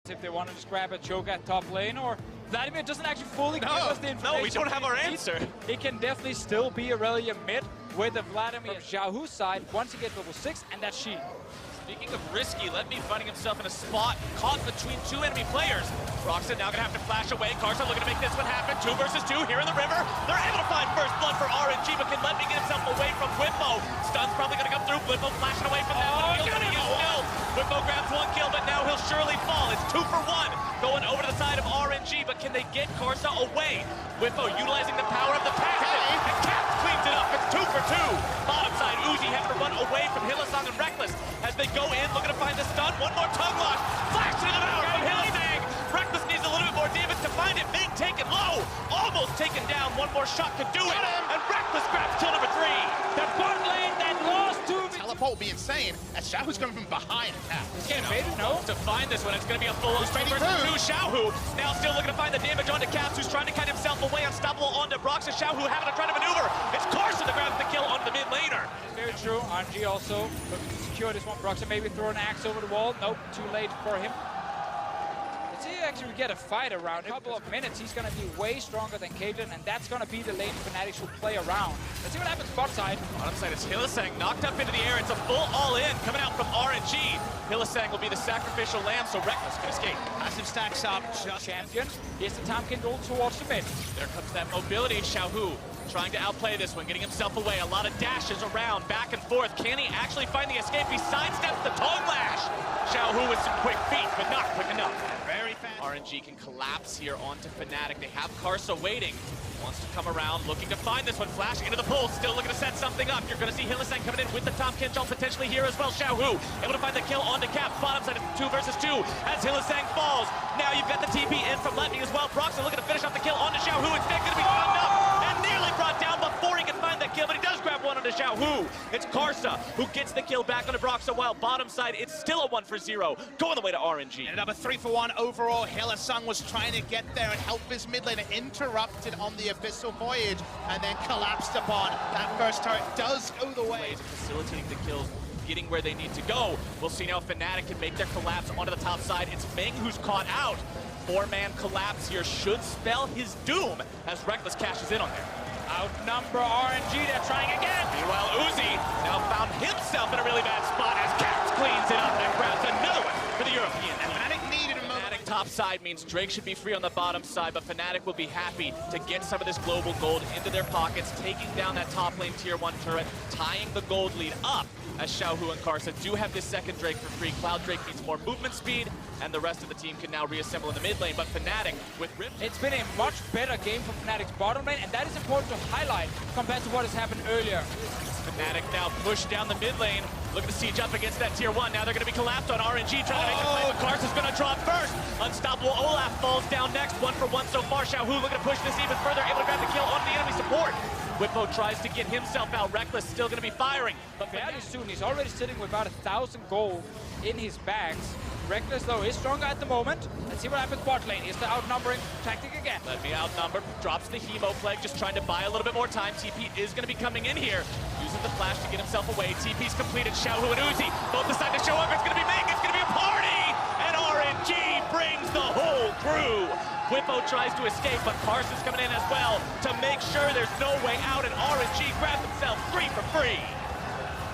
If they want to just grab a choke at top lane, or Vladimir doesn't actually fully give us the information. No, we don't have our answer. He can definitely still be Aurelia mid with the Vladimir from Xiaohu's side once he gets level 6, and that's she. Speaking of risky, Letme finding himself in a spot caught between two enemy players. Roxanne now gonna have to flash away. Karsa looking to make this one happen. 2 versus 2 here in the river. They're able to find first blood for RNG, but can Letme get himself away from Whippo? Stun's probably gonna come through. Whippo flashing away from that. Whippo grabs 1 kill, but now he'll surely fall. It's 2 for 1 going over to the side of RNG, but can they get Karsa away? Whippo utilizing the power of the pack, and Caps cleans it up. It's 2 for 2. Bottom side, Uzi having to run away from Hylissang and Reckless as they go in, looking to find the stun. One more tongue lock. Flash to the power from Hylissang. Reckless needs a little bit more damage to find it. Being taken low. Almost taken down. One more shot could do it. And Reckless grabs kill number 3. The bot lane that lost to teleport will be insane as Xiaohu's coming from behind Cap. He's getting baited, no? To find this one, it's going to be a full 2 versus 2. Xiaohu now still looking to find the damage onto Caps, who's trying to kite himself away. Unstoppable onto Brox, and Xiaohu having to try to maneuver. It's Karsa that grabs the kill onto the mid laner. Very true. RNG also looking to secure this one. Brox maybe throw an axe over the wall. Nope, too late for him. Let's see actually we get a fight around. In a couple of minutes, he's going to be way stronger than Cajun, and that's going to be the lane Fanatics who play around. Let's see what happens bot side. Bottom side is Hylissang knocked up into the air. It's a full all-in coming out from RNG. Hylissang will be the sacrificial lamb, so Reckless can escape. Massive stacks up. Champion. Here's the Tamkin goal towards the mid. There comes that mobility. Xiaohu trying to outplay this one, getting himself away. A lot of dashes around, back and forth. Can he actually find the escape? He sidesteps the tongue lash. Xiaohu with some quick feet, but not quick enough. Very fast. RNG can collapse here onto Fnatic. They have Karsa waiting. Wants to come around, looking to find this one. Flashing into the pole, still looking to set something up. You're going to see Hylissang coming in with the Tom Kinchal potentially here as well. Xiaohu able to find the kill onto Cap. Bottom side, it's 2 versus 2 as Hylissang falls. Now you've got the TP in from Letme as well. Broxton looking to finish off the kill onto Xiaohu. Instead going to be stunned up and nearly brought down before he can find that kill, but he does grab one onto Xiaohu. It's Karsa who gets the kill back onto Broxton, while bottom side, it's still a 1 for 0. Going the way to RNG. Ended up a 3 for 1 overall. Hylissang was trying to get there and help his mid laner, interrupted on the Abyssal Voyage, and then collapsed upon. That first turret does go the way. Facilitating the kills, getting where they need to go. We'll see now Fnatic can make their collapse onto the top side. It's Ming who's caught out. 4-man collapse here should spell his doom as Reckless cashes in on there. Outnumber RNG, they're trying again. Meanwhile, Uzi now found himself in a really bad spot as Caps cleans it up and grabs another one for the European. And Fnatic needed a moment. Fnatic top side means Drake should be free on the bottom side, but Fnatic will be happy to get some of this global gold into their pockets, taking down that top lane tier 1 turret, tying the gold lead up, as Xiaohu and Karsa do have this second Drake for free. Cloud Drake needs more movement speed, and the rest of the team can now reassemble in the mid lane, but Fnatic with Rip. It's been a much better game for Fnatic's bottom lane, and that is important to highlight compared to what has happened earlier. Fnatic now pushed down the mid lane, looking to siege up against that tier 1. Now they're going to be collapsed on RNG, trying to make the play, but Karsa's going to drop first. Unstoppable Olaf falls down next, 1 for 1 so far. Xiaohu looking to push this even further, able to grab the kill on the enemy support. Whippo tries to get himself out. Reckless still going to be firing, but fairly soon. He's already sitting with about 1,000 gold in his bags. Reckless, though, is stronger at the moment. Let's see what happens bot lane. Here's the outnumbering tactic again. Let me outnumber. Drops the Hemo Plague, just trying to buy a little bit more time. TP is going to be coming in here. Using the flash to get himself away. TP's completed. Xiaohu and Uzi both decide to show up. It's going to be Meg. It's going to be a party. And RNG brings the whole crew. Whippo tries to escape, but Karsa's coming in as well to make sure there's no way out, and RNG grabs himself 3 for free.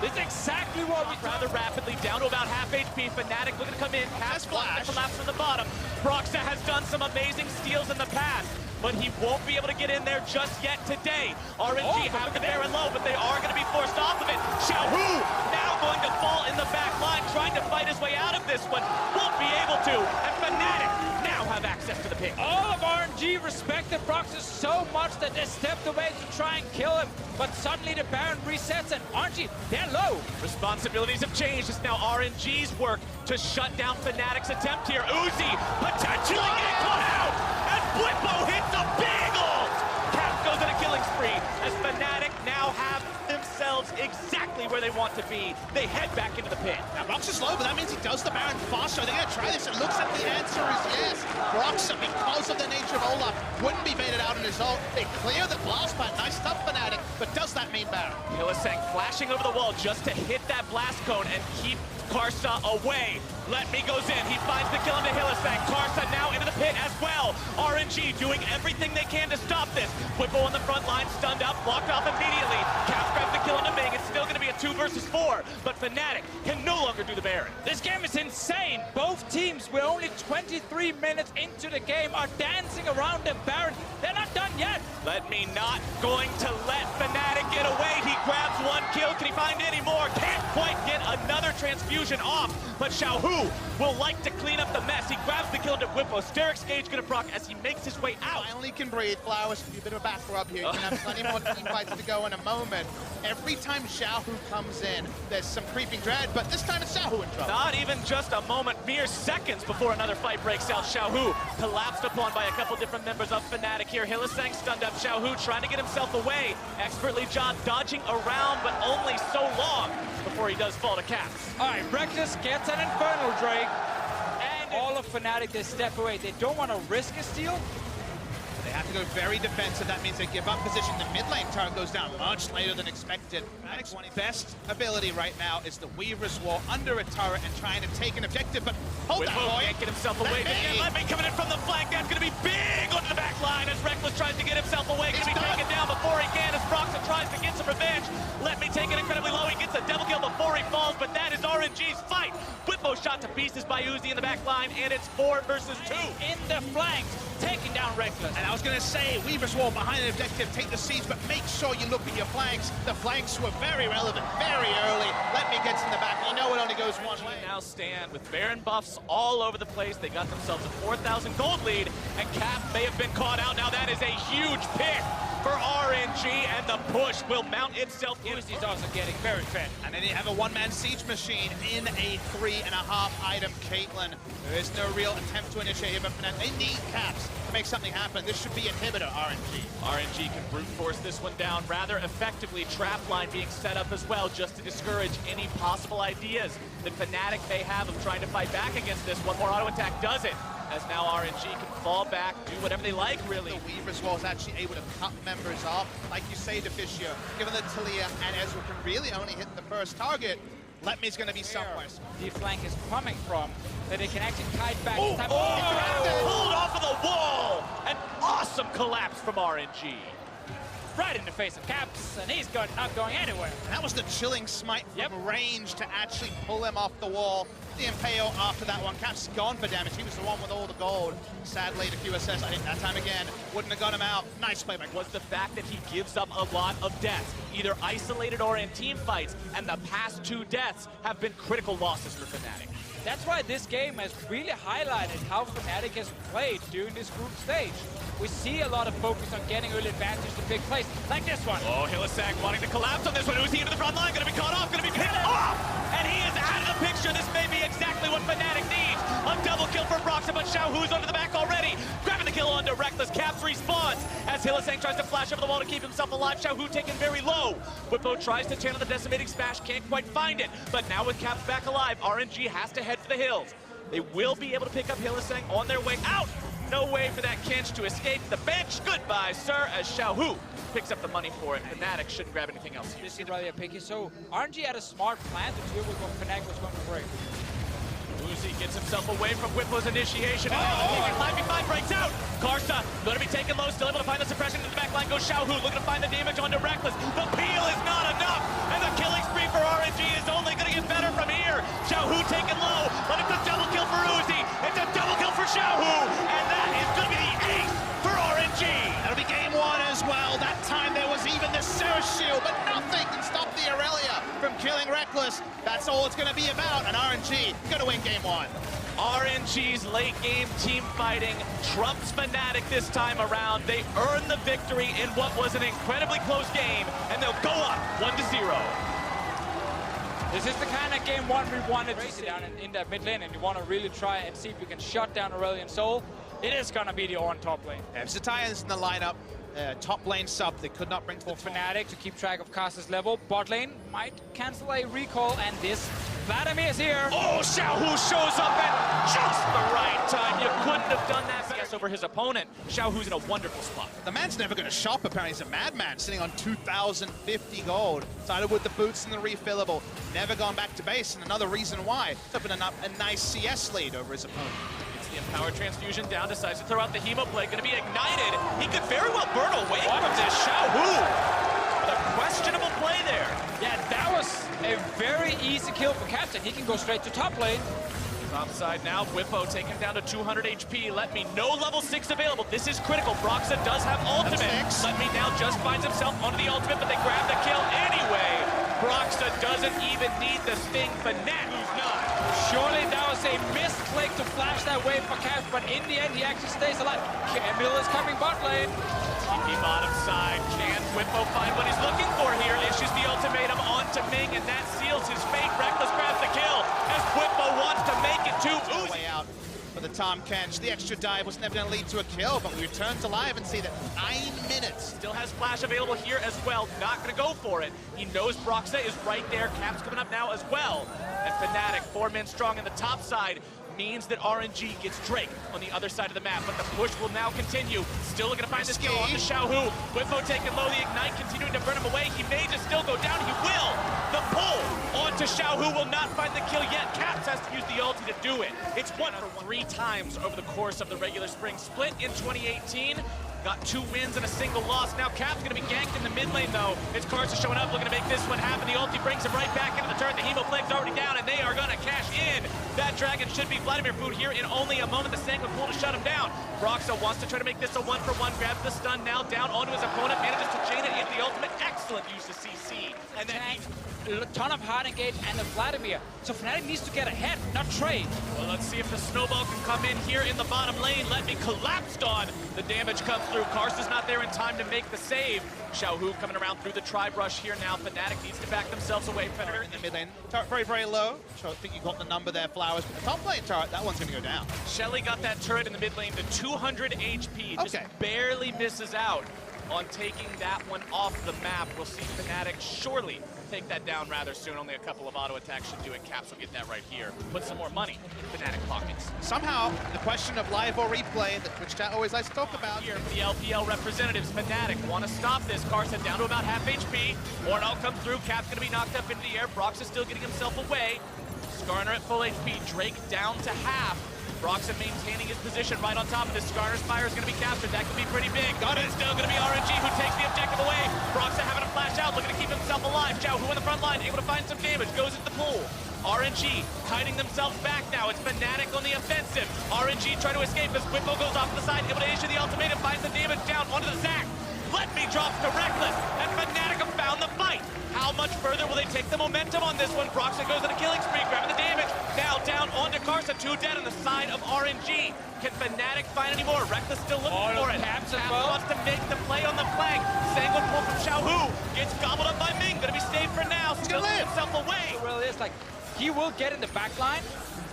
This is exactly what we rather rapidly, down to about half HP. Fnatic looking to come in, cast flash, collapse from the bottom. Broxa has done some amazing steals in the past, but he won't be able to get in there just yet today. RNG have the Baron low, but they are going to be forced off of it. Xiaohu now going to fall in the back line, trying to fight his way out of this one. Won't be able to, and Fnatic now have access to the pick. All of RNG respected Broxa so much that they stepped away to try and kill him, but suddenly the Baron resets, and RNG, they're low. Responsibilities have changed. It's now RNG's work to shut down Fnatic's attempt here. Uzi potentially getting caught out, and Whippo hits a big ult. Cap goes on a killing spree as Fnatic now have themselves exactly where they want to be. They head back into the pit. Now Brox is low, but that means he does the Baron faster. Are they going to try this? It looks like the answer is yes. Brox, because of the nature of Olaf, wouldn't be baited out in his ult. They clear the blast pad. Nice stuff, Fnatic, but does that mean Baron? Hylissang flashing over the wall just to hit that blast cone and keep Karsa away. Let Me goes in. He finds the kill into Hylissang. Karsa now into the pit as well. RNG doing everything they can to stop this. Whippo on the front line, stunned up, blocked off immediately. Caps grabs the kill into Ming. It's still going to be a 2 versus 4, but Fnatic can no longer do the Baron. This game is insane. Both teams, we're only 23 minutes into the game, are dancing around the Baron. They're not done yet. Let Me not going to let Fnatic get away. He grabs 1 kill. Can he find any more? Can't quite get another transfusion off, but Xiaohu will like to clean up the mess. He grabs the kill into Whippo. Steric's Gage gonna proc as he makes his way out. Finally can breathe. Flowers, a bit of a back rub here. You can have plenty more team fights to go in a moment. Every time Xiaohu comes in, there's some creeping dread, but this time it's Xiaohu in trouble. Not even just a moment, mere seconds before another fight breaks out. Xiaohu collapsed upon by a couple different members of Fnatic here. Hylissang stunned up Xiaohu, trying to get himself away. Expertly dodging around, but only so long before he does fall to Caps. All right, Reckless gets an Infernal Drake, and all of Fnatic, they step away. They don't want to risk a steal. They have to go very defensive. That means they give up position. The mid lane turret goes down much later than expected. Fnatic's best ability right now is the Weaver's Wall under a turret and trying to take an objective, but hold that, boy. Can't get himself away. Let Me coming in from the flank. That's going to be big onto the back line as Reckless tries to get himself away. Going to be taken down before he can as Proxa tries to get some revenge. Let Me take it incredibly low. He gets a double kill before he falls, but that is RNG's fight. Whippo shot to pieces by Uzi in the back line, and it's 4 versus 2. In the flanks, taking down Reckless. And I was going to say, Weaver's Wall behind an objective, take the siege, but make sure you look at your flanks. The flanks were very relevant, very early. Let Me gets in the back. You know it only goes one way. Now stand with Baron buffs all over the place. They got themselves a 4,000 gold lead, and Cap may have been caught out. Now that is a huge pick for RNG, and the push will mount itself. Uzi's also getting very fed. And then you have a one-man siege machine in a 3.5 item Caitlyn. There is no real attempt to initiate here, but they need Caps to make something happen. This should be inhibitor, RNG. RNG can brute force this one down rather effectively. Trap line being set up as well just to discourage any possible ideas that Fnatic may have of trying to fight back against this. One more auto attack does it, as now RNG can fall back, do whatever they like, really. The Weaver's Wall is actually able to cut members off. Like you say, Deficio, given that Talia and Ezra can really only hit the first target, Let Me's going to be somewhere. The flank is coming from, that they can actually kite back. Pulled off of the wall! An awesome collapse from RNG. Right in the face of Caps, and he's not going anywhere. That was the chilling smite from range to actually pull him off the wall. The Impale after that one. Caps gone for damage. He was the one with all the gold. Sadly, the QSS, I think that time again, wouldn't have got him out. Nice play by was the fact that he gives up a lot of deaths, either isolated or in team fights, and the past 2 deaths have been critical losses for Fnatic. That's why this game has really highlighted how Fnatic has played during this group stage. We see a lot of focus on getting early advantage to big plays, like this one. Oh, Hylissang wanting to collapse on this one. Uzi into the front line, gonna be caught off, gonna be picked off! And he is out of the picture. This may be exactly what Fnatic needs. A double kill for Proxa, but Xiaohu's under the back already. Grabbing the kill onto Reckless. Caps respawns as Hylissang tries to flash over the wall to keep himself alive. Xiaohu taken very low. Whippo tries to channel the decimating smash, can't quite find it. But now with Caps back alive, RNG has to head for the hills. They will be able to pick up Hylissang on their way out. No way for that Kench to escape the bench. Goodbye, sir, as Xiaohu picks up the money for it. Fnatic shouldn't grab anything else here. This is really a picky. So RNG had a smart plan to deal with what Fnatic was going to break. Uzi gets himself away from Whippo's initiation, and now the 5v5 breaks out! Karsa going to be taken low, still able to find the suppression. In the back line goes Xiaohu, looking to find the damage onto Reckless. The peel is not enough, and the killing spree for RNG is only going to get better from here. Xiaohu taken low, but it's a double kill for Uzi. It's a double kill for Xiaohu, and that is going to be the ace for RNG. That'll be game 1 as well. That time there was even the Cirrus Shield, but nothing can stop the Aurelia from killing Reckless. That's all it's going to be about, and RNG going to win game 1. RNG's late game team fighting trumps Fnatic this time around. They earned the victory in what was an incredibly close game, and they'll go up 1-0. This is the kind of game 1 we wanted to see down in that mid lane, and you want to really try and see if you can shut down Aurelion Sol. It is going to be the on top lane. Zetia's in the lineup. Top lane sub, they could not bring For Fnatic to keep track of Karsa's level. Bot lane might cancel a recall, and this Vladimir is here. Oh, Xiaohu shows up at just the right time. You couldn't have done that better. pass over his opponent. Xiaohu's in a wonderful spot. The man's never going to shop, apparently. He's a madman, sitting on 2,050 gold. Started with the boots and the refillable. Never gone back to base, and another reason why. Opening up a nice CS lead over his opponent. It's the Empowered Transfusion down, decides to throw out the Hemo Plague. Going to be ignited. He could very well burn away from this. Xiaohu! The questionable play there. Yeah, that was a very easy kill for Captain. He can go straight to top lane. Top side now, Whippo taken down to 200 HP. Let me know level 6 available. This is critical. Broxa does have ultimate. Let me now just finds himself onto the ultimate, but they grab the kill anyway. Broxa doesn't even need the Sting. Fnatic, who's not. Surely that was a misclick to flash that wave for Caps, but in the end he actually stays alive. Camille is coming bot lane. TP bottom side. Can Whippo find what he's looking for here? Issues the ultimatum onto Ming, and that seals his fate. Reckless grabs the kill as Whippo wants to make it to Uzi. Way out for the Tom Kench. The extra dive was never going to lead to a kill, but we return to live and see that 9 minutes. Still has flash available here as well. Not going to go for it. He knows Broxa is right there. Cap's coming up now as well. And Fnatic, 4 men strong in the top side, means that RNG gets Drake on the other side of the map, but the push will now continue. Still looking to find this kill on the Xiaohu. Whippo taking low, the Ignite continuing to burn him away. He may just still go down. He will. The pull onto Xiaohu will not find the kill yet. Caps has to use the ulti to do it. It's 1 for 3 times over the course of the regular spring split in 2018. Got 2 wins and a single loss. Now Cap's gonna be ganked in the mid lane though. It's Carson showing up, looking to make this one happen. The ulti brings him right back into the turret. The Hemo Plague's already down, and they are gonna cash in. That dragon should be Vladimir food here in only a moment. The Sanguine pull to shut him down. Broxa wants to try to make this a 1-for-1. Grabs the stun now down onto his opponent. Manages to chain it into the ultimate. Excellent use of CC. And then a ton of hard engage and the Vladimir. So Fnatic needs to get ahead, not trade. Well, let's see if the snowball can come in here in the bottom lane. Let me collapsed on. The damage comes through. Karsa's not there in time to make the save. Xiaohu coming around through the tri-brush here now. Fnatic needs to back themselves away. Predator in the Mid lane, turret very, very low. So I think you got the number there, Flowers. But the top lane turret, that one's going to go down. Shelly got that turret in the mid lane to 200 HP. Just barely misses out on taking that one off the map. We'll see Fnatic surely take that down rather soon. Only a couple of auto attacks should do it. Caps will get that right here. Put some more money in Fnatic pockets. Somehow, the question of live or replay that Twitch chat always likes to talk about. Here for the LPL representatives, Fnatic want to stop this. Carson down to about half HP. Ornal comes through. Cap's going to be knocked up into the air. Broxa still getting himself away. Skarner at full HP. Drake down to half. Broxa maintaining his position right on top of this. Skarner's fire is going to be captured. That could be pretty big. Got it. It's still going to be RNG who takes the objective away. Broxa having to flash out, looking to keep himself alive. Xiaohu in the front line, able to find some damage. Goes into the pool. RNG hiding themselves back now. It's Fnatic on the offensive. RNG trying to escape as Whippo goes off to the side, able to issue the ultimatum, finds the damage down onto the Zac. Let me drops to Reckless, and Fnatic have found the fight. How much further will they take the momentum on this one? Broxa goes on a killing spree, grabbing the damage. Now down onto Carson, 2 dead on the side of RNG. Can Fnatic find any more? Reckless still looking for it. Caps wants to make the play on the flank. Sanguine pull from Xiaohu. Gets gobbled up by Ming. Gonna be saved for now. Still gets himself away. Well, it's like he will get in the back line,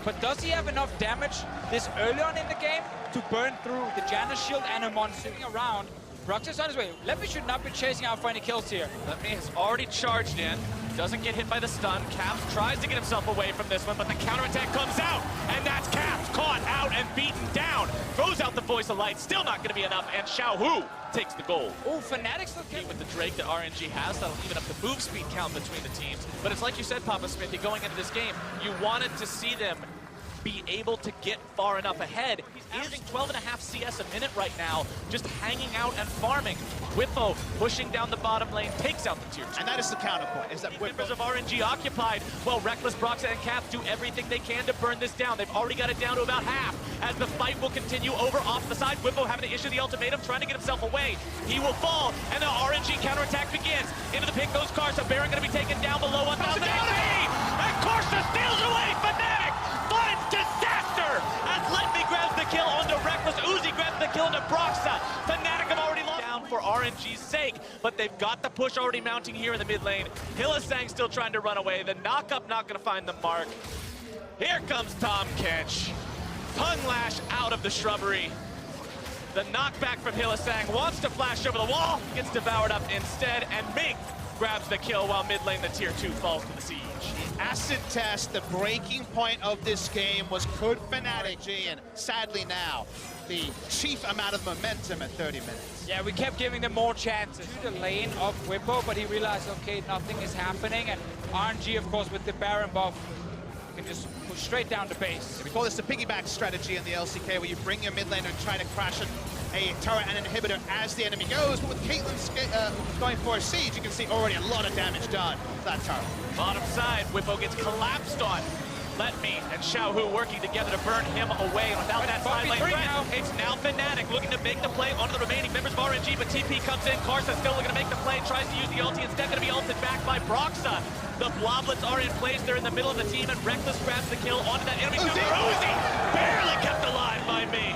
but does he have enough damage this early on in the game to burn through the Janus shield and a monster around? Broxa's on his way. Lemmy should not be chasing out for any kills here. Lemmy has already charged in. Doesn't get hit by the stun. Caps tries to get himself away from this one, but the counterattack comes out, and that's Caps caught out and beaten down. Throws out the voice of light. Still not going to be enough, and Xiaohu takes the goal. Oh, Fnatic's looking with the Drake that RNG has. That'll even up the move speed count between the teams. But it's like you said, Papa Smithy, going into this game, you wanted to see them be able to get far enough ahead. He's averaging 12.5 CS a minute right now, just hanging out and farming. Whippo pushing down the bottom lane, takes out the tier 2. And that is the counterpoint, is that Members of RNG occupied. Well, Reckless, Broxa, and Caps do everything they can to burn this down. They've already got it down to about half. As the fight will continue over off the side, Whippo having to issue the ultimatum, trying to get himself away. He will fall, and the RNG counterattack begins. Into the pick goes Karsa. Baron going to be taken down below 1,000 HP. And Karsa steals away. Fnatic finds disaster as Letme grabs the kill onto Reckless. Uzi grabs the kill onto Broxa. Fnatic have already lost down for RNG's sake, but they've got the push already mounting here in the mid lane. Hylissang still trying to run away. The knock-up not going to find the mark. Here comes Tom Kench. Tongue lash out of the shrubbery. The knockback from Hylissang wants to flash over the wall, gets devoured up instead, and Ming grabs the kill while mid lane the tier 2 falls to the siege. Acid test, the breaking point of this game was could Fnatic, and sadly now, the chief amount of momentum at 30 minutes. Yeah, we kept giving them more chances to the lane of Whippo, but he realized, okay, nothing is happening, and RNG, of course, with the Baron buff, can just push straight down the base. We call this the piggyback strategy in the LCK, where you bring your mid laner and try to crash a turret and an inhibitor as the enemy goes. But with Caitlyn going for a siege, you can see already a lot of damage done to that turret. Bottom side, Whippo gets collapsed on. Let Me and Xiaohu working together to burn him away without that side lane threat. It's now Fnatic looking to make the play onto the remaining members of RNG, but TP comes in. Karsa still looking to make the play, tries to use the ulti, instead going to be ulted back by Broxa. The Bloblets are in place, they're in the middle of the team, and Reckless grabs the kill onto that enemy. Uzi barely kept alive by me.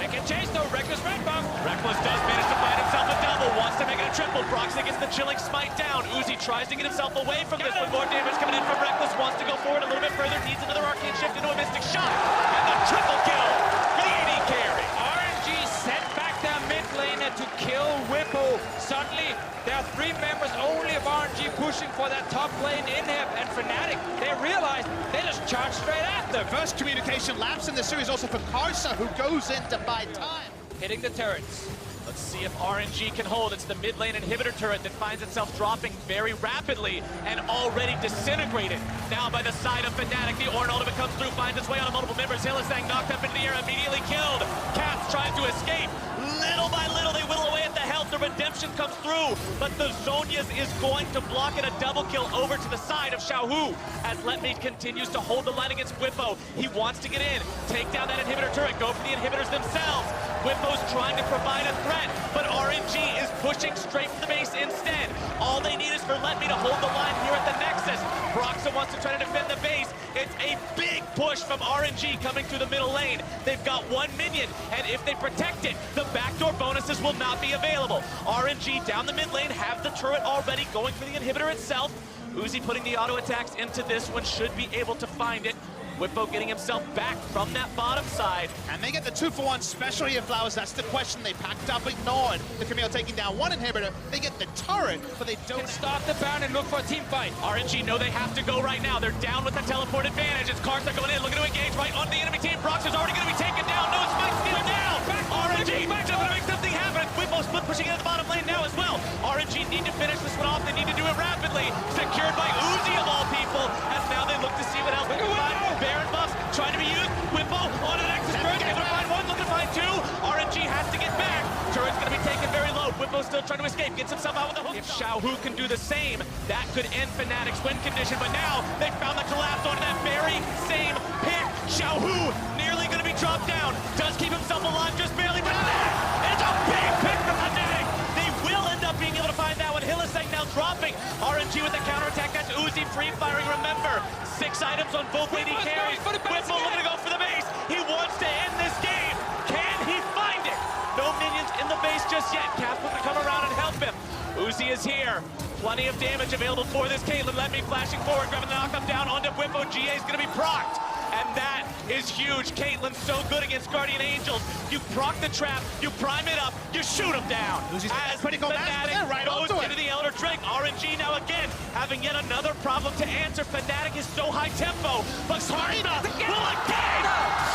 They can chase though, Reckless red buff. Reckless does manage to find himself a double, wants to make it a triple. Broxa gets the chilling smite down. Uzi tries to get himself away from this, but more damage coming in from Reckless. Wants to go forward a little bit further, needs another arcane shift into a mystic shot. And the triple kill for the AD carry. RNG sent back their mid laner to kill Whippo. Suddenly, there are 3 members only of RNG pushing for that top lane inhib, and Fnatic, they realize they just charge straight at them. First communication lapse in the series also for Karsa, who goes in to buy time. Hitting the turrets. Let's see if RNG can hold. It's the mid lane inhibitor turret that finds itself dropping very rapidly and already disintegrated. Now by the side of Fnatic, the Ornn ultimate comes through, finds its way onto multiple members. Hylissang knocked up into the air, immediately killed. Caps tries to escape. Little by little, they whittle away at the health. The redemption comes through, but the Zhonya's is going to block it. A double kill over to the side of Xiaohu as Letme continues to hold the line against Whippo. He wants to get in, take down that inhibitor turret, go for the inhibitors themselves. Whippo's trying to provide a threat, but RNG is pushing straight for the base instead. All they need is for Letme to hold the line here at the Nexus. Broxa wants to try to defend the base. It's a big push from RNG coming through the middle lane. They've got 1 minion, and if they protect it, the backdoor bonuses will not be available. RNG down the mid lane have the turret already, going for the inhibitor itself. Uzi putting the auto attacks into this one, should be able to find it. Whippo getting himself back from that bottom side. And they get the 2-for-1 special here, Flowers. That's the question they packed up, ignored. The Camille taking down 1 inhibitor. They get the turret, but they don't stop the Baron and look for a team fight. RNG know they have to go right now. They're down with the teleport advantage. It's Karsa going in, looking to engage right on the enemy team. Broxa's already going to be taken down. No, Spike steal now. RNG just going to make something happen. Whippo split pushing into the bottom lane now as well. RNG need to finish this one off. They need to do it rapidly. Secured by Uzi of all people. As now they look to see what else they can find. Baron buffs trying to be used. Whippo on an Nexus burst. Able to find 1, looking to find 2. RNG has to get back. Turret's going to be taken very low. Whippo's still trying to escape. Gets himself out with a hook. If Xiaohu can do the same, that could end Fnatic's win condition. But now they found the collapse onto that very same pick. Xiaohu nearly going to be dropped down. Does keep himself alive just barely. But that is a big pick from Fnatic. They will end up being able to find that one. Hylissang now dropping. RNG with the counterattack. That's Uzi free firing. Remember, 6 items on both AD carries. Whippo looking to go for the base. He wants to end this game. Can he find it? No minions in the base just yet. Cap looking to come around and help him. Uzi is here. Plenty of damage available for this Caitlyn. Letme flashing forward, grabbing the knockup down onto Whippo. GA is going to be procced. And that is huge. Caitlyn's so good against Guardian Angels. You proc the trap, you prime it up, you shoot him down. As critical Fnatic right goes into the Elder Drake. RNG now again having yet another problem to answer. Fnatic is so high tempo, but Karsa will again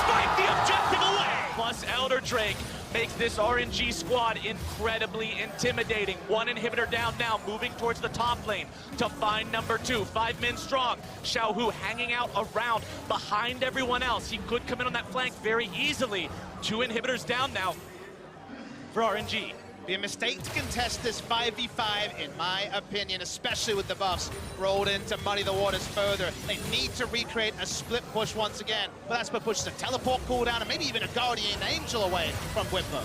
spike the objective away. Plus Elder Drake makes this RNG squad incredibly intimidating. 1 inhibitor down now, moving towards the top lane to find number 2. 5 men strong. Xiaohu hanging out around behind everyone else. He could come in on that flank very easily. 2 inhibitors down now for RNG. Be a mistake to contest this 5v5, in my opinion, especially with the buffs rolled in to muddy the waters further. They need to recreate a split push once again, but that's what pushes a teleport cooldown and maybe even a Guardian Angel away from Whippo.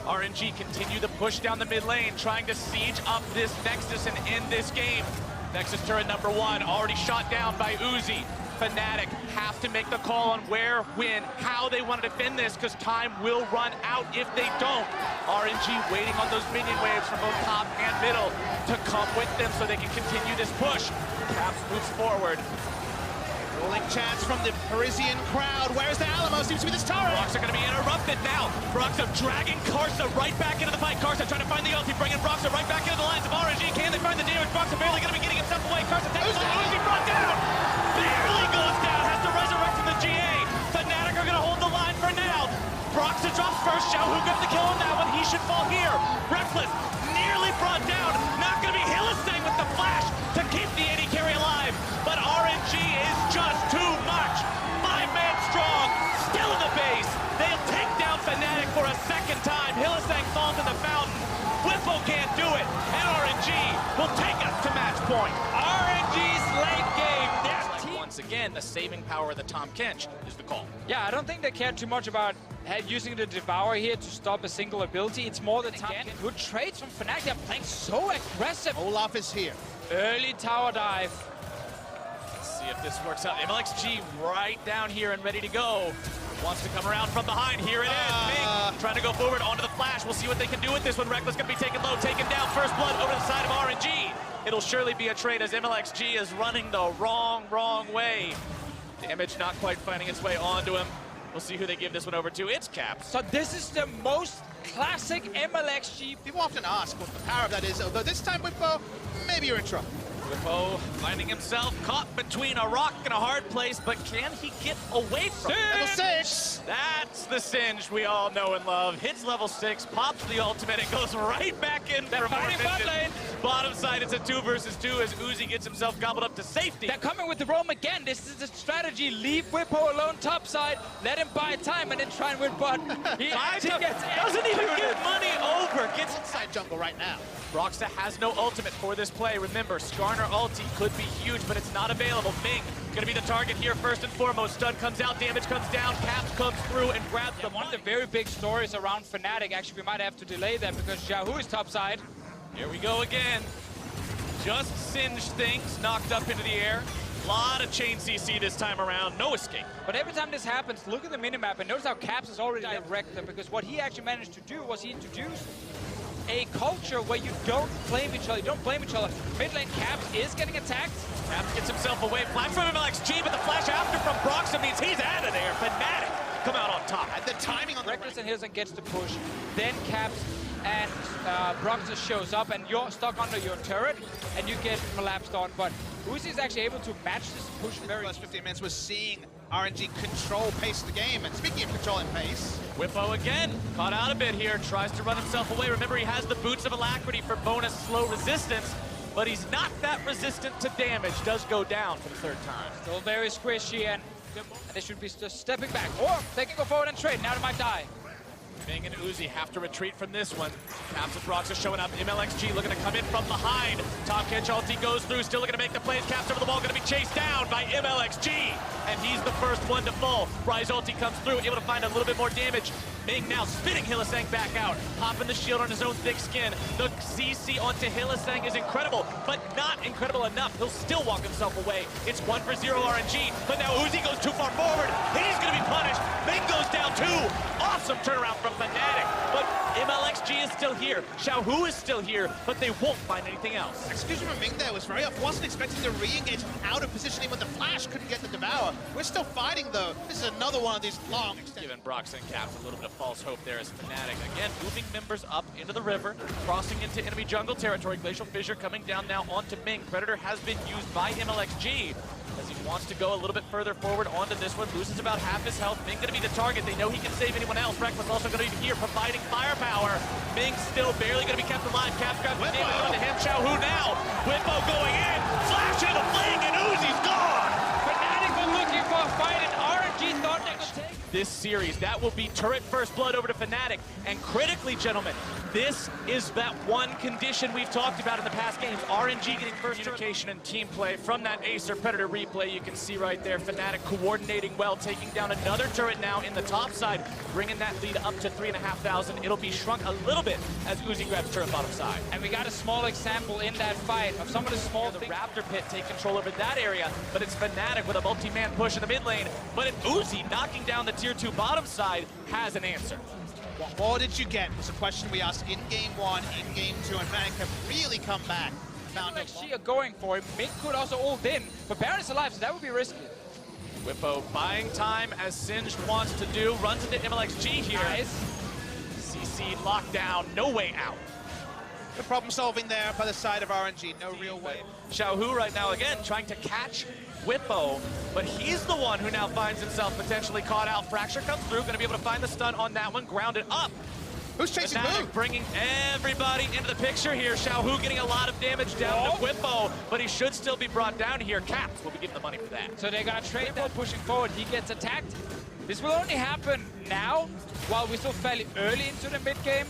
RNG continue the push down the mid lane, trying to siege up this Nexus and end this game. Nexus turret number 1 already shot down by Uzi. Fnatic have to make the call on where, when, how they want to defend this, because time will run out if they don't. RNG waiting on those minion waves from both top and middle to come with them so they can continue this push. Caps moves forward. Rolling chants from the Parisian crowd. Where's the Alamo? Seems to be this turret. Broxa are going to be interrupted now. Broxa dragging Karsa right back into the fight. Karsa trying to find the ulti, bringing Broxa right back into the lines of RNG. Can they find the damage? Broxa barely going to be getting himself away. Karsa takes the Uzi brought down. Barely goes down. Has to resurrect from the GA. Fnatic are going to hold the line for now. Broxa drops first Xiaohu got the kill on that one. He should fall here. Reckless nearly brought down. Not going to be Hylissang with the flash to keep the AD carry alive. But RNG is just too much. 5-man strong, still in the base. They'll take down Fnatic for a second time. Hylissang falls in the fountain. Whippo can't do it, and RNG will take us to match point. RNG's late game. Once again, the saving power of the Tahm Kench is the call. Yeah, I don't think they care too much about using the Devour here to stop a single ability. It's more the time. Good trades from Fnatic. They're playing so aggressive. Olaf is here. Early tower dive. Let's see if this works out. MLXG right down here and ready to go. Wants to come around from behind. Here it is. Ming trying to go forward onto the flash. We'll see what they can do with this one. Reckless going to be taken low, taken down. First blood over the side of RNG. It'll surely be a trade as MLXG is running the wrong way. Damage not quite finding its way onto him. We'll see who they give this one over to. It's Caps. So this is the most classic MLXG. People often ask what the power of that is, although this time Whippo, maybe you're in trouble. Whippo finding himself caught between a rock and a hard place, but can he get away from it? Level 6! That's the Singe we all know and love. Hits level 6, pops the ultimate, and goes right back in for more vision. Bottom side, it's a 2 versus 2 as Uzi gets himself gobbled up to safety. They're coming with the roam again. This is the strategy. Leave Whippo alone top side, let him buy time, and then try and win bot. He doesn't even get money over. Gets Inside jungle right now. Broxah has no ultimate for this play. Remember, Skarner ulti could be huge, but it's not available. Ming gonna be the target here first and foremost. Stun comes out, damage comes down, Caps comes through and grabs the one of the very big stories around Fnatic. Actually, we might have to delay that because Xiaohu is topside. Here we go again. Just Singe things knocked up into the air. A lot of chain CC this time around, no escape. But every time this happens, look at the minimap and notice how Caps is already direct them, because what he actually managed to do was he introduced a culture where you don't blame each other. You don't blame each other. Mid lane Caps is getting attacked. Caps gets himself away. Flash from MLXG, but the flash after from Broxah means he's out of there. Fnatic come out on top. And the timing on the Reckless and Hylissang gets the push. Then Caps and Broxah shows up, and you're stuck under your turret, and you get collapsed on. But Uzi is actually able to match this push very first 15 minutes. We're seeing RNG control pace of the game. And speaking of controlling pace, Whippo again, caught out a bit here, tries to run himself away. Remember, he has the Boots of Alacrity for bonus slow resistance, but he's not that resistant to damage. Does go down for the third time. Still very squishy, and they should be just stepping back. Or they can go forward and trade. Now they might die. Ming and Uzi have to retreat from this one. Caps and Broxah showing up. MLXG looking to come in from behind. Tahm Kench ulti goes through, still looking to make the plays. Caps over the wall, going to be chased down by MLXG. And he's the first one to fall. Rise ulti comes through, able to find a little bit more damage. Ming now spinning Hylissang back out. Popping the shield on his own thick skin. The CC onto Hylissang is incredible, but not incredible enough. He'll still walk himself away. It's 1 for 0 RNG, but now Uzi goes too far forward. He's going to be punished. Ming goes down too. Awesome turnaround from Fnatic, but MLXG is still here. Xiaohu is still here, but they won't find anything else. Execution from Ming there was very off. Wasn't expecting to re-engage out of positioning when the flash couldn't get the Devour. We're still fighting though. This is another one of these long extensions. Giving Broxah and Caps a little bit of false hope there as Fnatic. Again, moving members up into the river, crossing into enemy jungle territory. Glacial Fissure coming down now onto Ming. Predator has been used by MLXG as he wants to go a little bit further forward onto this one. Loses about half his health. Ming going to be the target. They know he can save anyone else. Reckless also going to be here providing firepower. Ming still barely going to be kept alive. Caps grabs the damage onto him. Xiaohu now. Whippo going in. Flash into the fling and Uzi's gone. Fnatic were looking for a fight, and RNG thought they could take this series. That will be turret first blood over to Fnatic. And critically, gentlemen, this is that one condition we've talked about in the past games. RNG getting first communication and team play from that Acer Predator replay. You can see right there, Fnatic coordinating well, taking down another turret now in the top side, bringing that lead up to 3,500. It'll be shrunk a little bit as Uzi grabs turret bottom side. And we got a small example in that fight of some of the small the Raptor Pit take control over that area, but it's Fnatic with a multi-man push in the mid lane. But if Uzi knocking down the tier 2 bottom side has an answer. What more did you get? Was a question we asked in game 1, in game 2, and Fnatic have really come back. Found MLXG are going for it. Ming could also ult in, but Baron is alive, so that would be risky. Whippo buying time as Singed wants to do. Runs into MLXG here. Nice. CC lockdown, no way out. The problem solving there by the side of RNG. No real way. Xiaohu right now, again, trying to catch Whippo, but he's the one who now finds himself potentially caught out. Fracture comes through, going to be able to find the stun on that one, grounded up. Who's chasing who? Bringing everybody into the picture here. Xiaohu getting a lot of damage down to Whippo, but he should still be brought down here. Caps will be getting the money for that. So they're gonna trade that pushing forward. He gets attacked. This will only happen now, while we're still fairly early into the mid game.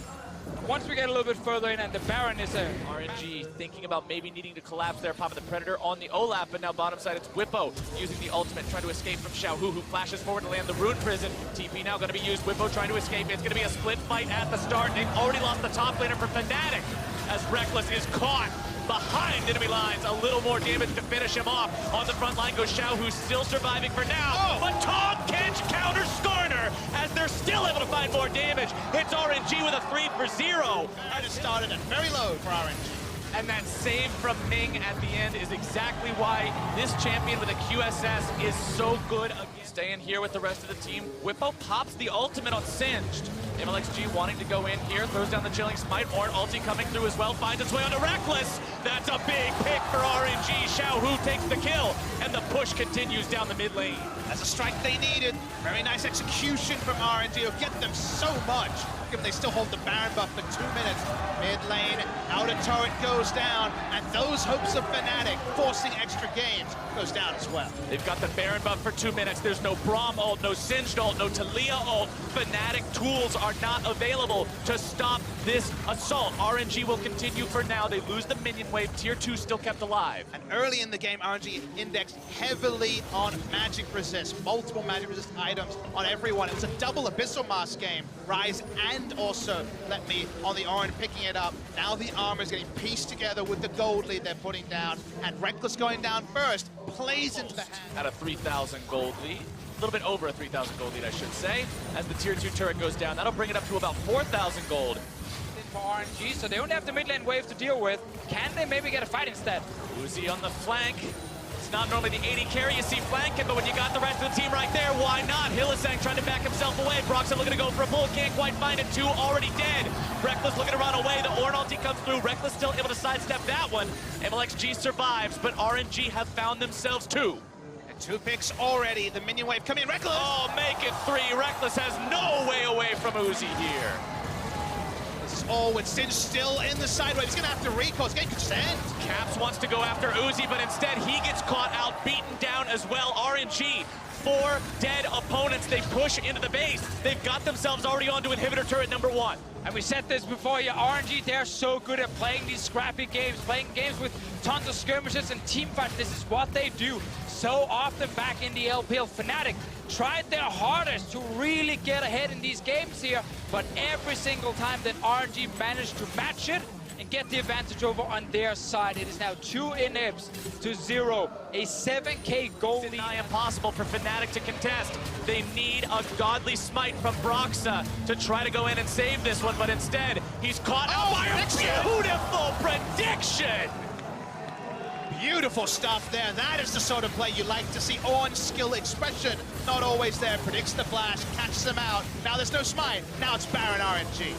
Once we get a little bit further in and the Baron is a... RNG thinking about maybe needing to collapse there, popping the Predator on the Olaf, but now bottom side it's Whippo using the ultimate, trying to escape from Xiaohu, who flashes forward to land the Rune Prison. TP now going to be used, Whippo trying to escape. It's going to be a split fight at the start. They've already lost the top laner for Fnatic, as Reckless is caught behind enemy lines. A little more damage to finish him off. On the front line goes Xiao, who's still surviving for now. But Tom Kench counters Skarner as they're still able to find more damage. Hits RNG with a 3 for 0. That has started at very low for RNG. And that save from Ming at the end is exactly why this champion with a QSS is so good. Staying here with the rest of the team. Whippo pops the ultimate on Singed. MLXG wanting to go in here, throws down the Chilling Smite. Ornn ulti coming through as well, finds its way onto Reckless. That's a big pick for RNG. Xiaohu takes the kill, and the push continues down the mid lane. That's a strike they needed. Very nice execution from RNG. It'll get them so much. They still hold the Baron buff for 2 minutes. Mid lane, outer turret goes down, and those hopes of Fnatic forcing extra games goes down as well. They've got the Baron buff for 2 minutes. There's no Braum ult, no Singed ult, no Talia ult. Fnatic tools are not available to stop this assault. RNG will continue for now. They lose the minion wave. Tier 2 still kept alive. And early in the game, RNG indexed heavily on magic resist. Multiple magic resist items on everyone. It was a double Abyssal Mask game. Ryze and also Let Me on the Ornn picking it up. Now the armor is getting pieced together with the gold lead they're putting down. And Reckless going down first plays into the hand. At a 3,000 gold lead. A little bit over a 3,000 gold lead, I should say. As the tier 2 turret goes down, that'll bring it up to about 4,000 gold. For RNG, so they only have the mid lane wave to deal with. Can they maybe get a fight instead? Uzi on the flank. It's not normally the 80 carry you see flanking, but when you got the rest of the team right there, why not? Hylissang trying to back himself away. Broxah looking to go for a pull, can't quite find it. 2 already dead. Reckless looking to run away. The Ornn ulti comes through. Reckless still able to sidestep that one. MLXG survives, but RNG have found themselves 2. 2 picks already. The minion wave coming in. Reckless! Oh, make it 3. Reckless has no way away from Uzi here. This is all with Singed still in the side wave. He's going to have to recall. He's getting consent. Caps wants to go after Uzi, but instead he gets caught out, beaten down as well. RNG, 4 dead opponents. They push into the base. They've got themselves already onto inhibitor turret number 1. And we said this before, yeah, RNG, they're so good at playing these scrappy games, playing games with tons of skirmishes and team fights. This is what they do so often back in the LPL. Fnatic tried their hardest to really get ahead in these games here, but every single time that RNG managed to match it and get the advantage over on their side. It is now 2 inhibs to 0, a 7k goal lead. Nigh impossible for Fnatic to contest. They need a godly smite from Broxah to try to go in and save this one, but instead he's caught out by a beautiful prediction. Beautiful stuff there. That is the sort of play you like to see. Ornn's skill expression, not always there. Predicts the flash, catches them out. Now there's no smite. Now it's Baron RNG.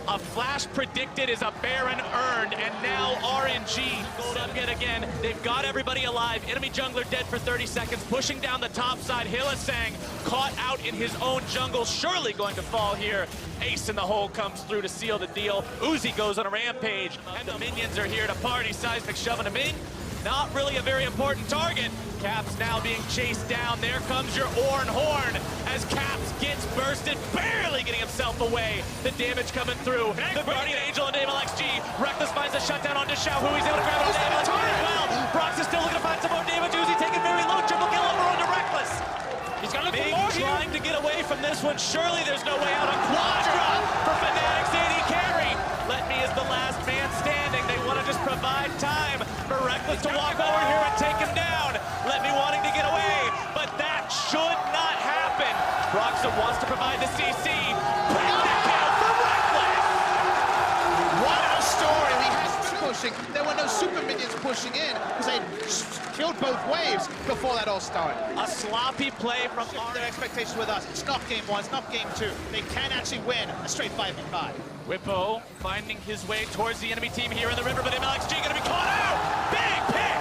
A flash predicted is a Baron earned, and now RNG gold up yet again. They've got everybody alive. Enemy jungler dead for 30 seconds, pushing down the top side. Hylissang caught out in his own jungle, surely going to fall here. Ace in the hole comes through to seal the deal. Uzi goes on a rampage, and the minions are here to party. Seismic shoving him in. Not really a very important target. Caps now being chased down. There comes your Ornn horn as Caps gets bursted, barely getting himself away. The damage coming through. The Guardian Angel and MLXG. Reckless finds a shutdown onto Xiaohu. He's able to grab it on MLXG as well. Broxah still looking to find some more damage. Uzi taking very low. Triple kill over onto Reckless. He's gonna look Big for more trying to get away from this one. Surely there's no way out. A Quadra for Fnatic's AD carry. Let Me is the last man standing. They want to just provide time for Reckless to walk over here and take him down. Let Me wanting to get away, but that should not happen. Broxah wants to provide the CC. Pick the kill for Reckless. What a story. We had pushing. There were no super minions pushing in because they killed rode both waves before that all started. A sloppy play from Their expectations with us. It's not game 1, it's not game 2. They can actually win a straight 5v5. Whippo finding his way towards the enemy team here in the river, but MLXG gonna be caught out! Big pick!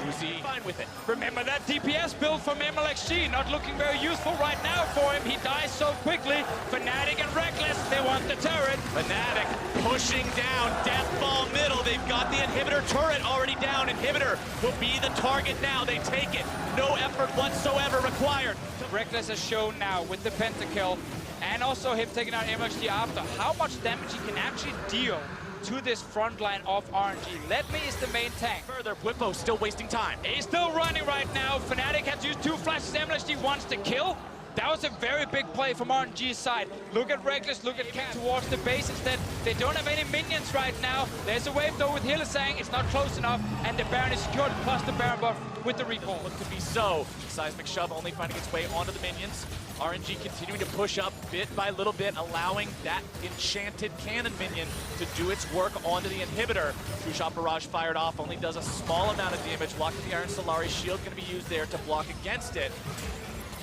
Uzi fine with it. Remember that DPS build from MLXG, not looking very useful right now for him. He dies so quickly. Fnatic and Reckless, they want the turret. Fnatic pushing down, death ball middle. They've got the inhibitor turret already down. Inhibitor will be the target now. They take it. No effort whatsoever required. Reckless has shown now with the pentakill and also him taking out MLXG after how much damage he can actually deal to this front line of RNG. Let me is the main tank. Further, Whippo still wasting time. He's still running right now. Fnatic has used 2 flashes. MLXG wants to kill. That was a very big play from RNG's side. Look at Reckless, look at Cat towards the base instead. They don't have any minions right now. There's a wave though with Hylissang. It's not close enough, and the Baron is secured, plus the Baron buff with the recall. Look to be so. Seismic shove only finding its way onto the minions. RNG continuing to push up bit by little bit, allowing that enchanted cannon minion to do its work onto the inhibitor. True Shot Barrage fired off, only does a small amount of damage. Blocking the Iron Solari shield going to be used there to block against it.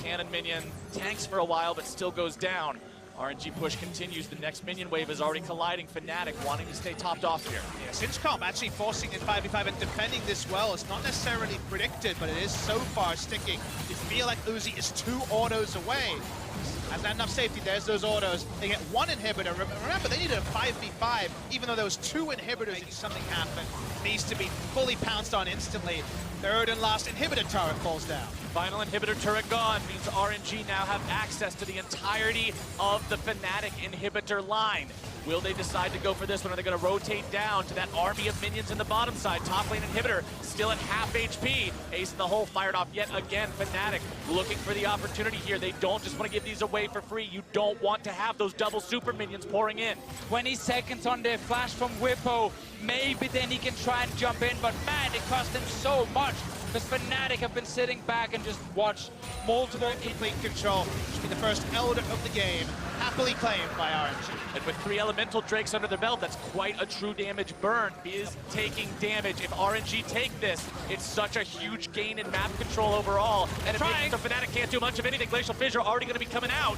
Cannon minion tanks for a while, but still goes down. RNG push continues. The next minion wave is already colliding. Fnatic wanting to stay topped off here. Yeah, Sinchcom actually forcing in 5v5 and defending this well. It's not necessarily predicted, but it is so far sticking. You feel like Uzi is 2 autos away. Has not enough safety. There's those autos. They get 1 inhibitor. Remember, they needed a 5v5, even though there was 2 inhibitors and something happened. Needs to be fully pounced on instantly. Third and last inhibitor turret falls down. Final inhibitor turret gone means RNG now have access to the entirety of the Fnatic inhibitor line. Will they decide to go for this one? Are they going to rotate down to that army of minions in the bottom side? Top lane inhibitor still at half HP. Ace in the hole fired off yet again. Fnatic looking for the opportunity here. They don't just want to give these away for free. You don't want to have those double super minions pouring in. 20 seconds on the flash from Whippo. Maybe then he can try and jump in, but man, it cost him so much. Because Fnatic have been sitting back and just watched multiple complete control. Should be the first Elder of the game, happily claimed by RNG. And with 3 elemental drakes under their belt, that's quite a true damage burn. He is taking damage. If RNG take this, it's such a huge gain in map control overall. And it means the Fnatic can't do much of anything. Glacial Fissure already going to be coming out.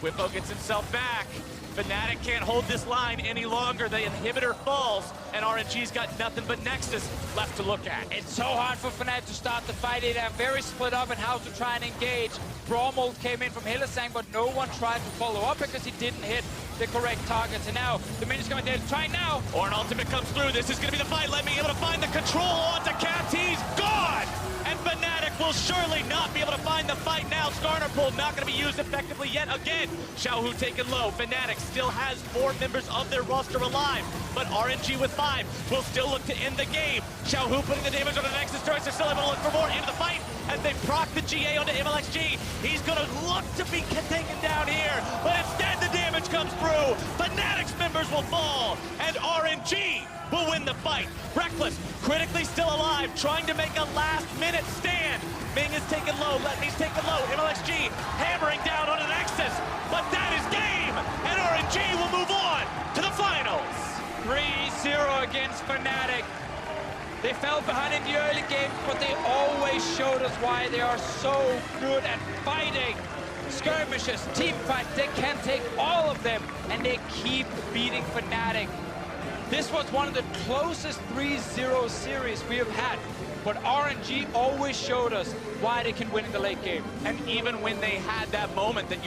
Whippo gets himself back. Fnatic can't hold this line any longer. The inhibitor falls, and RNG's got nothing but Nexus left to look at. It's so hard for Fnatic to start the fight. They're very split up in how to try and engage. Braumhold came in from Hylissang, but no one tried to follow up because he didn't hit the correct targets. And now, the minion's going to try now. Or an ultimate comes through. This is going to be the fight. Let me able to find the control onto Cats. He's gone! And Fnatic will surely not be able to find the fight now. Skarner pull not going to be used effectively yet again. Xiaohu taken low. Fnatic still has 4 members of their roster alive, but RNG with 5 will still look to end the game. Xiaohu putting the damage on the Nexus turrets. They're still able to look for more into the fight as they proc the GA onto MLXG. He's going to look to be taken down here, but instead the damage comes through. Fnatic's members will fall, and RNG will win the fight. Reckless, critically still alive, trying to make a last-minute stand. Ming is taken low, Letney's taken low, MLXG hammering down on the Nexus, but that is game, and RNG will move on to the finals. 3-0 against Fnatic. They fell behind in the early game, but they always showed us why they are so good at fighting. Skirmishes, team fights, they can take all of them, and they keep beating Fnatic. This was one of the closest 3-0 series we have had, but RNG always showed us why they can win in the late game. And even when they had that moment that you